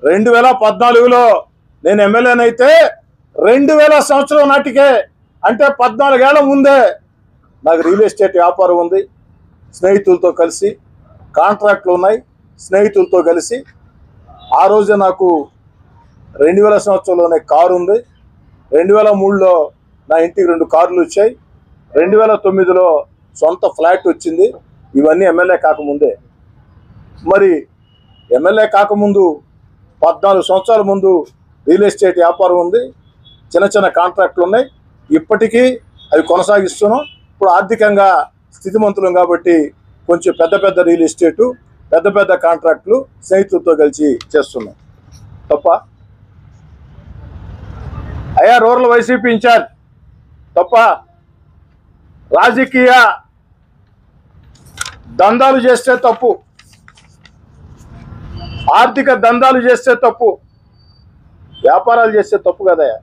2014లో నేను ఎమ్మెల్యేనైతే 2000 సంవత్సరం నాటికే, అంటే 14 ఏళ్ల ముందే నాకు రియల్ ఎస్టేట్ వ్యాపారం ఉంది. స్నేహితులతో కలిసి కాంట్రాక్ట్లు ఉన్నాయి. స్నేహితులతో కలిసి ఆ రోజే నాకు 2000 సంవత్సరంలోనే కారు ఉంది. 2003లో నా ఇంటికి 2 కార్లు వచ్చాయి. 2009లో సొంత ఫ్లాట్ వచ్చింది. ఇవన్నీ ఎమ్మెల్యే కాకముందే. మరి ఎమ్మెల్యే కాకముందు 14 సంవత్సరాల ముందు రియల్ ఎస్టేట్ వ్యాపారం ఉంది. చిన్న చిన్న కాంట్రాక్ట్లు ఉన్నాయి. ఇప్పటికీ అవి కొనసాగిస్తున్నాం. ఇప్పుడు ఆర్థికంగా స్థితిమంతులం కాబట్టి కొంచెం పెద్ద పెద్ద రియల్ ఎస్టేటు, పెద్ద పెద్ద కాంట్రాక్టులు స్నేహితులతో కలిసి చేస్తున్నాం. తప్ప అయ్యా రూరల్ వైసీపీ ఇన్ఛార్జ్ తప్ప రాజకీయ దందాలు చేస్తే తప్పు, ఆర్థిక దందాలు చేస్తే తప్పు, వ్యాపారాలు చేస్తే తప్పు కదయ్యా.